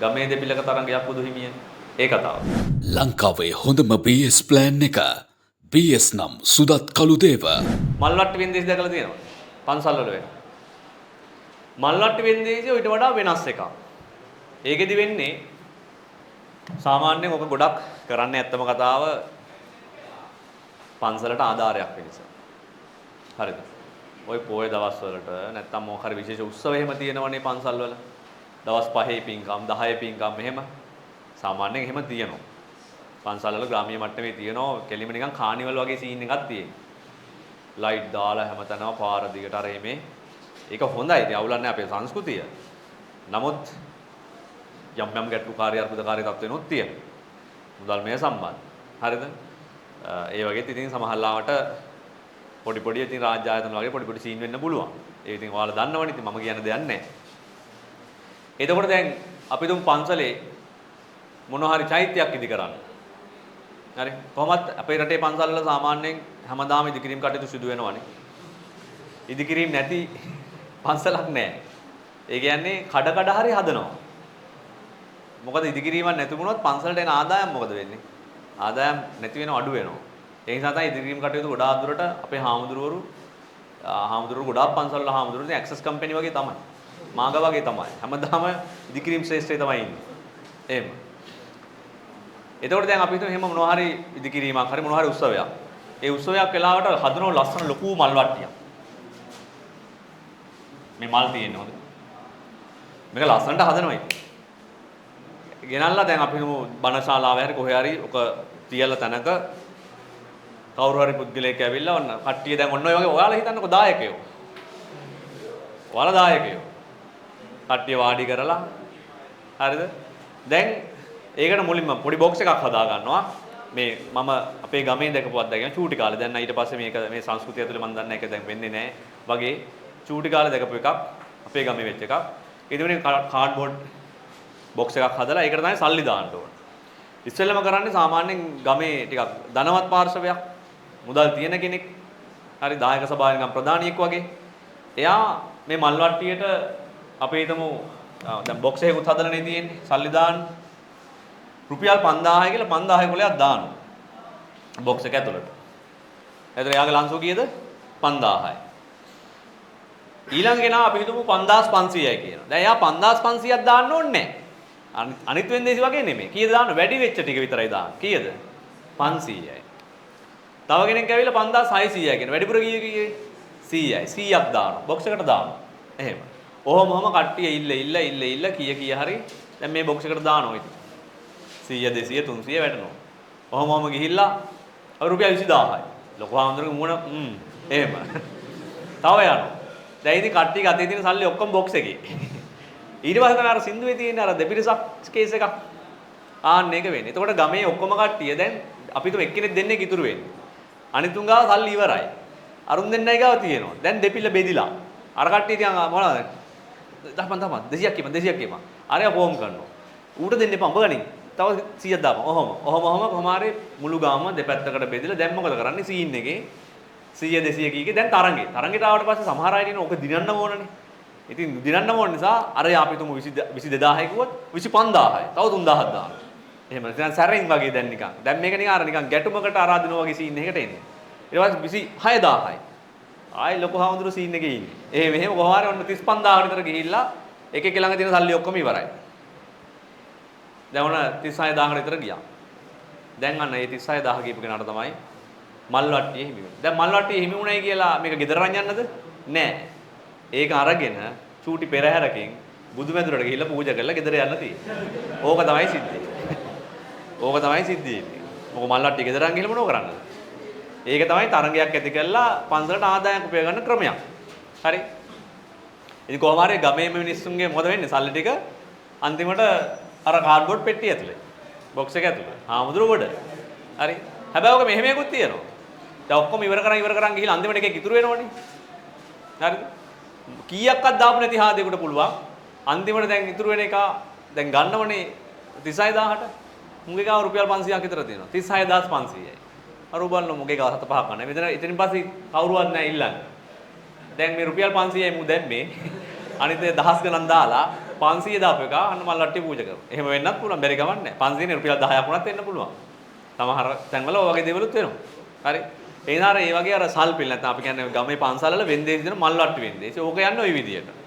ගමේ දෙපිලක තරංගයක් බුදු හිමිය. ඒ කතාව. ලංකාවේ හොඳම BS ප්ලෑන් එක BS නම් සුදත් කළුදේව. මල්වට්ටි වෙන්දේසි දැකලා තියෙනවා. පන්සල් වල වෙන. මල්වට්ටි වෙන්දේසි ඊට වඩා වෙනස් එකක්. ඒකෙදි වෙන්නේ සාමාන්‍යයෙන් ඔක ගොඩක් කරන්නේ ඇත්තම කතාව පන්සලට ආධාරයක් වෙනස. හරිද? ওই පොයේ දවස් වලට නැත්තම් මොකක් හරි විශේෂ උත්සව එහෙම තියෙනවනේ පන්සල් වල. දවස් 5 පින්කම් 10 පින්කම් එහෙම සාමාන්‍යයෙන් එහෙම තියෙනවා. පන්සල් වල ග්‍රාමීය මට්ටමේ තියෙනවා කෙලිම නිකන් කානිවල් වගේ සීන් එකක් තියෙනවා. ලයිට් දාලා හැමතැනම පාර දිගට අර එමේ. ඒක හොඳයි. ඉතින් අවුලන්නේ අපේ සංස්කෘතිය. නමුත් යම් යම් ගැටලුකාරී අර්බුදකාරී තත්ත්වෙනොත් තියෙනවා. මුදල් මේ සම්බන්ධ. හරිද? ඒ වගේත් ඉතින් සමහරලාවට පොඩි පොඩි ඉතින් රාජ්‍ය ආයතන වගේ පොඩි පොඩි සීන් වෙන්න පුළුවන්. ඒ ඉතින් ඔයාලා දන්නවනේ. ඉතින් මම කියන දෙයක් නැහැ. එතකොට දැන් අපි තුන් පන්සලේ මොන හරි චෛත්‍යයක් ඉදි කරන්න. හරි. කොහොමත් අපේ රටේ පන්සල් වල සාමාන්‍යයෙන් හැමදාම ඉදිකිරීම් කටයුතු සිදු වෙනවනේ. ඉදිකිරීම් නැති පන්සලක් නැහැ. ඒ කියන්නේ කඩ හරි හදනවා. මොකද ඉදිකිරීමක් නැති වුණොත් පන්සලට එන ආදායම් මොකද වෙන්නේ? ආදායම් නැති වෙනව අඩු වෙනවා. ඒ නිසා තමයි ඉදිකිරීම් කටයුතු ගොඩාක් දුරට අපේ හාමුදුරුවරු ගොඩාක් පන්සල් වල හාමුදුරුවෝ ඉතින් ඇක්සස් කම්පැනි වගේ තමයි. මාග වගේ තමයි. හැමදාම ඉදිකිරීම් ශ්‍රේෂ්ඨය තමයි ඉන්නේ. එහෙම. එතකොට දැන් අපි හිතමු එහෙම මොනවා හරි ඉදිකිරීමක් හරි මොනවා හරි උත්සවයක්. ඒ උත්සවයක් වෙලාවට හදන ලස්සන ලොකු මල් වට්ටියක්. මේ මල් තියෙන්නේ හොඳ. මේක ලස්සනට හදනවා ඉතින්. ගෙනල්ලා දැන් අපි හිතමු බණශාලාවේ හරි කොහේ හරි ඔක තියලා තැනක කවුරු හරි පුද්ගලයෙක් ඇවිල්ලා ඔන්න කට්ටිය දැන් ඔන්න ඔය වගේ ඔයාලා හිතන්නකෝ දායකයෝ. ඔයාලා දායකයෝ. කට්ටිය වාඩි කරලා හරිද? දැන් ඒකට මුලින්ම පොඩි බොක්ස් එකක් හදා ගන්නවා. මේ මම අපේ ගමේ දැකපු අත්දැකීම චූටි කාලේ. දැන් ඊට පස්සේ මේක මේ සංස්කෘතිය ඇතුලේ මම දන්නේ ඒක දැන් වෙන්නේ නැහැ. වගේ චූටි කාලේ දැකපු එකක් අපේ ගමේ වෙච්ච එකක්. ඊට කාඩ්බෝඩ් බොක්ස් එකක් හදලා ඒකට තමයි සල්ලි දාන්න ඕන. ඉස්සෙල්ලම කරන්නේ සාමාන්‍යයෙන් ගමේ ටිකක් ධනවත් පාර්ශවයක් මුදල් තියෙන කෙනෙක් හරි දායක සභාවේ නිකන් ප්‍රධානියෙක් වගේ. එයා මේ මල් වට්ටියට අපි හිතමු දැන් බොක්ස් එකකුත් හදලානේ තියෙන්නේ සල්ලි දාන්න. රුපියල් 5000යි කියලා 5000 කොලයක් දානවා. බොක්ස් එක ඇතුළට. එතකොට එයාගේ ලංසෝ කීයද? 5000යි. ඊළඟ කෙනා අපි හිතමු 5500යි කියනවා. දැන් එයා 5500ක් දාන්න ඕනේ නැහැ. අනිත් වෙන්දේසි වගේ නෙමෙයි. කීයද දාන්න? වැඩි වෙච්ච ටික විතරයි දාන්න. කීයද? 500යි. තව කෙනෙක් ඇවිල්ලා 5600යි කියන. වැඩිපුර කීයේ? 100යි. 100ක් දානවා. බොක්ස් එකට දානවා. එහෙම. ඔහොම කට්ටිය ඉල්ල කීය හරි දැන් මේ බොක්ස් එකට දානවා ඉතින්. 100 200 300 වැටෙනවා. ඔහොම ගිහිල්ලා රුපියල් 20000යි. ලොකු හාමුදුරුවෝ මුණ එහෙම. තව යනවා. දැන් ඉතින් කට්ටිය ගතේ තියෙන සල්ලි ඔක්කොම බොක්ස් එකේ. ඊට පස්සේ තමයි අර සින්දුවේ තියෙන අර දෙපිරිසක් කේස් එකක්. ආන්න ඒක වෙන්නේ. එතකොට ගමේ ඔක්කොම කට්ටිය දැන් අපි තුම එක්කෙනෙක් දෙන්නෙක් ඉතුරු වෙන්නේ. අනිත් තුන් ගාව සල්ලි ඉවරයි. අරුන් දෙන්නයි ගාව තියෙනවා. දැන් දෙපිල්ල බෙදිලා. අර කට්ටිය තියන් මොනවද? දහපන් 200ක් කියපන්. අරයා ෆෝම් කරනවා. ඌට දෙන්න එපා උඹ ගනින්. තව 100ක් දාපන්. ඔහොම කොහමාරේ මුළු ගාම දෙපැත්තකට බෙදලා දැන් මොකද කරන්නේ සීන් එකේ 100 200 කීකේ දැන් තරංගෙට ආවට පස්සේ සමහර අය කියනවා ඔක දිනන්න ඕනනේ. ඉතින් දිනන්න ඕන නිසා අර අපි තුමු 22000යි කිව්වොත් 25000යි. තව 3000ක් දාන්න. එහෙම නැත්නම් සැරෙන් වගේ දැන් නිකන්. දැන් මේක නිකන් අර නිකන් ගැටුමකට ආරාධනා වගේ සීන් එකකට එන්නේ. ඊට පස්සේ 26000යි. ආයි ලොකු හාමුදුරු සීන් එකේ ඉන්නේ. එහෙම කොහොමාරි ඔන්න 35000 විතර ගිහිල්ලා එක ළඟ තියෙන සල්ලි ඔක්කොම ඉවරයි. දැන් ඔන්න 36000කට විතර ගියා. දැන් අන්න මේ 36000 කියපු කෙනාට තමයි මල් වට්ටිය හිමි වෙන්නේ. දැන් මල් වට්ටිය හිමි වුණයි කියලා මේක ගෙදර අරන් යන්නද? නෑ. ඒක අරගෙන චූටි පෙරහැරකින් බුදුමැදුරට ගිහිල්ලා පූජා කරලා ගෙදර යන්න තියෙන්නේ. ඕක තමයි සිද්ධිය. ඕක තමයි සිද්ධිය. මොක මල් වට්ටිය ගෙදර අරන් ගිහලා මොනව කරන්නද? ඒක තමයි තරංගයක් ඇති කරලා පන්සලට ආදායම් උපය ගන්න ක්‍රමයක්. හරි. ඉතින් කොහොම හරි ගමේ මිනිස්සුන්ගේ මොකද වෙන්නේ? සල්ලි ටික අන්තිමට අර කාඩ්බෝඩ් පෙට්ටිය ඇතුලේ. බොක්ස් එක ඇතුලේ. ආමුදුර ගොඩ. හරි. හැබැයි ඔක මෙහෙම එකකුත් තියෙනවා. දැන් ඔක්කොම ඉවර කරන් ගිහිල්ලා අන්තිමට එකක් ඉතුරු වෙනවනේ. හරිද? කීයක්වත් දාපු නැති හාදේකට පුළුවන්. අන්තිමට දැන් ඉතුරු වෙන එක දැන් ගන්නවනේ 36000ට. මුගේ ගාව රුපියල් 500ක් විතර තියෙනවා. 36500යි. අර උබල්ල මුගේ ගාව 7-5ක් ගන්න. මෙතන ඉතින් පස්සේ කවුරුවත් නැහැ ඉල්ලන්නේ. දැන් මේ රුපියල් 500යි මු දැම්මේ. අනිත් දහස් ගණන් දාලා 500 දාපු එක අන්න මල් වට්ටිය පූජා කරනවා. එහෙම වෙන්නත් පුළුවන්. බැරි ගමන් නැහැ. 500 රුපියල් 10ක් වුණත් එන්න පුළුවන්. සමහර තැන්වල ඔය වගේ දේවලුත් වෙනවා. හරි. ඒ වගේ අර සල්පිල් නැත්නම් අපි කියන්නේ ගමේ පන්සල්වල වෙන්දේ දින මල් වට්ටි වෙන්දේ. ඒක ඕක යන්නේ ওই විදියට.